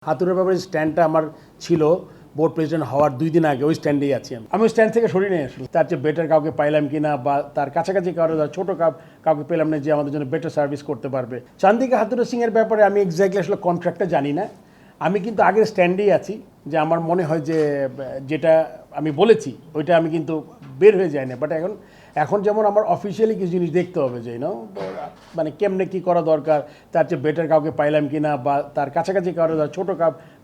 হাতুড়ের ব্যাপারে স্ট্যান্ডটা আমার ছিল বোর্ড প্রেসিডেন্ট হওয়ার 2 দিন আগে ওই স্ট্যান্ডেই আছি আমি ওই স্ট্যান্ড থেকে সরিয়ে নিয়ে আসলাম। তার চেয়ে বেটার কাউকে পাইলাম কিনা বা তার কাছাকাছি কারো ছোটো কাউকে পেলাম না যে আমাদের জন্য বেটার সার্ভিস করতে পারবে। চান্দিকা হাতুড়ে সিংয়ের ব্যাপারে আমি এক্স্যাক্টলি আসলে কন্ট্রাক্টটা জানি না। আমি কিন্তু আগের স্ট্যান্ডেই আছি যে আমার মনে হয় যে যেটা আমি বলেছি ওইটা আমি কিন্তু বের হয়ে যায় না। বাট এখন যেমন আমার অফিসিয়ালি কিছু জিনিস দেখতে হবে যে মানে কেমনে কী করা দরকার, তার চেয়ে বেটার কাউকে পাইলাম কি না বা তার কাছাকাছি কারো ছোটো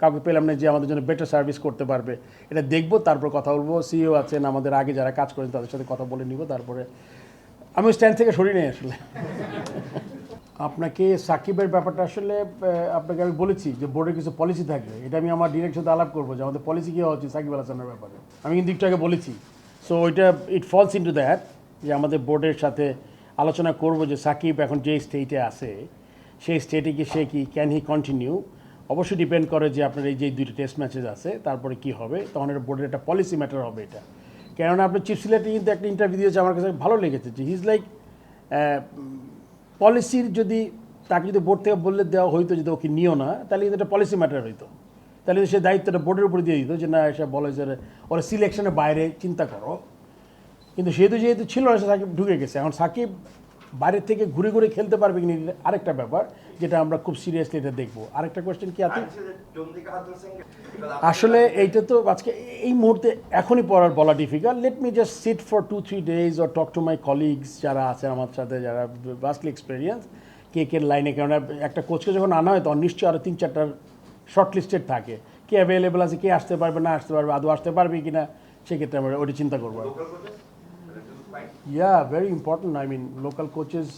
কাউকে পেলাম না যে আমাদের জন্য বেটার সার্ভিস করতে পারবে। এটা দেখবো, তারপর কথা বলবো। সিইও আছেন আমাদের আগে যারা কাজ করেন তাদের সাথে কথা বলে নিব। তারপরে আমি স্ট্যান্ড থেকে সরিয়ে নিয়ে আসলে আপনাকে সাকিবের ব্যাপারটা আসলে আপনাকে আমি বলেছি যে বোর্ডের কিছু পলিসি থাকবে, এটা আমি আমার ডিরেক্ট সাথে আলাপ করবো যে আমাদের পলিসি কী হওয়া উচিত সাকিব আল হাসানের ব্যাপারে। আমি কিন্তু একটু আগে বলেছি। সো ওইটা ইট ফলস ইন্টু দ্যাট যে আমাদের বোর্ডের সাথে আলোচনা করব যে সাকিব এখন যে স্টেটে আছে সেই স্টেটে কি সে কি ক্যান হি কন্টিনিউ। অবশ্যই ডিপেন্ড করে যে আপনার এই যে 2টা টেস্ট ম্যাচেস আছে তারপরে কি হবে, তখন এটা বোর্ডের একটা পলিসি ম্যাটার হবে এটা। কেননা আপনার চিফ সিলেক্টর কিন্তু একটা ইন্টারভিউ দিয়েছে, আমার কাছে ভালো লেগেছে যে হিজ লাইক পলিসির যদি তাকে যদি বোর্ড থেকে বললে দেওয়া হইতো যদি ওকে নিও না, তাহলে কিন্তু একটা পলিসি ম্যাটার হইতো। তাহলে সে দায়িত্বটা বোর্ডের উপরে দিয়ে দিত যে না এসে বলে যে ওরা সিলেকশনের বাইরে চিন্তা করো। কিন্তু যেহেতু ছিল না, সে সাকিব ঢুকে গেছে। এখন সাকিব বাইরের থেকে ঘুরে ঘুরে খেলতে পারবে কিনা আরেকটা ব্যাপার, যেটা আমরা খুব সিরিয়াসলি এটা দেখবো। আরেকটা কোয়েশ্চেন কি আছে আসলে এইটা তো আজকে এই মুহূর্তে এখনই বলা difficult. Let me just sit for 2-3 days or talk to my colleagues যারা আছেন আমার সাথে, যারা ভাস্টলি এক্সপিরিয়েন্স কে লাইনে। কেননা একটা কোচকে যখন আনা হয় তখন নিশ্চয়ই আরও 3-4টার শর্ট লিস্টেড থাকে, কে অ্যাভেলেবেল আছে, কে আসতে পারবে না আসতে পারবে, আদৌ আসতে পারবে কি না, সেক্ষেত্রে আমরা ওটা চিন্তা করবো। Very important. I mean local coaches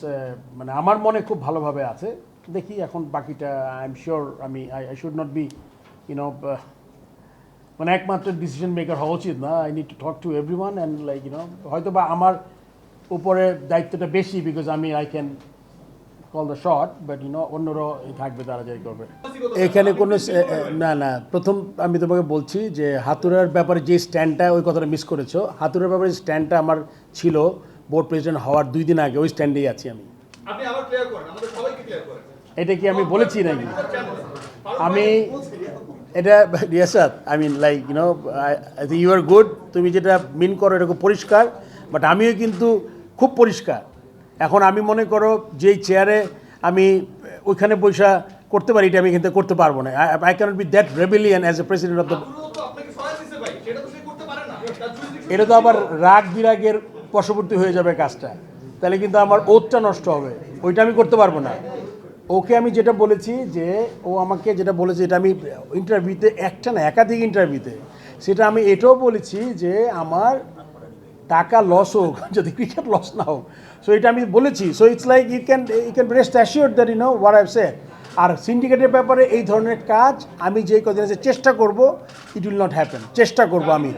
মানে আমার মনে খুব ভালোভাবে আছে। দেখি এখন বাকিটা I am sure I should not be মানে একমাত্র ডিসিশন মেকার হওয়া উচিত না। I need to talk to everyone and like হয়তো বা আমার উপরে দায়িত্বটা বেশি because I can call the shot, but অন্যরাও থাকবে তারা যাই করবে। এখানে কোনো না প্রথম আমি তোমাকে বলছি যে হাতুড়ার ব্যাপারে যে স্ট্যান্ডটা ওই কথাটা মিস করেছো। হাতুড়ার ব্যাপারে স্ট্যান্ডটা আমার ছিল বোর্ড প্রেসিডেন্ট হওয়ার 2 দিন আগে ওই স্ট্যান্ডেই আছি আমি। এটা কি আমি বলেছি নাকি? আমি এটা sir I mean like you are good, তুমি যেটা মিন করো এটা খুব পরিষ্কার, বাট আমিও কিন্তু খুব পরিষ্কার। এখন আমি মনে করো যেই চেয়ারে আমি ওইখানে পয়সা করতে পারি, এটা আমি এখান থেকে করতে পারবো না। I can't be that rebellion as a president of the. এটা তো আবার রাগ বিরাগের বশবর্তী হয়ে যাবে কাজটা, তাহলে কিন্তু আমার ওতটা নষ্ট হবে, ওইটা আমি করতে পারবো না। ওকে আমি যেটা বলেছি যে ও আমাকে যেটা বলেছে, এটা আমি ইন্টারভিউতে একটা না একাধিক ইন্টারভিউতে সেটা আমি এটাও বলেছি যে আমার টাকা লস হোক, যদি ক্রিকেট লস না হোক। সো এটা আমি বলেছি। So it's like you can rest assured that what I have said. আর সিন্ডিকেটের ব্যাপারে এই ধরনের কাজ আমি যেই কদিন আছে চেষ্টা করব, ইট উইল নট হ্যাপেন, চেষ্টা করব আমি।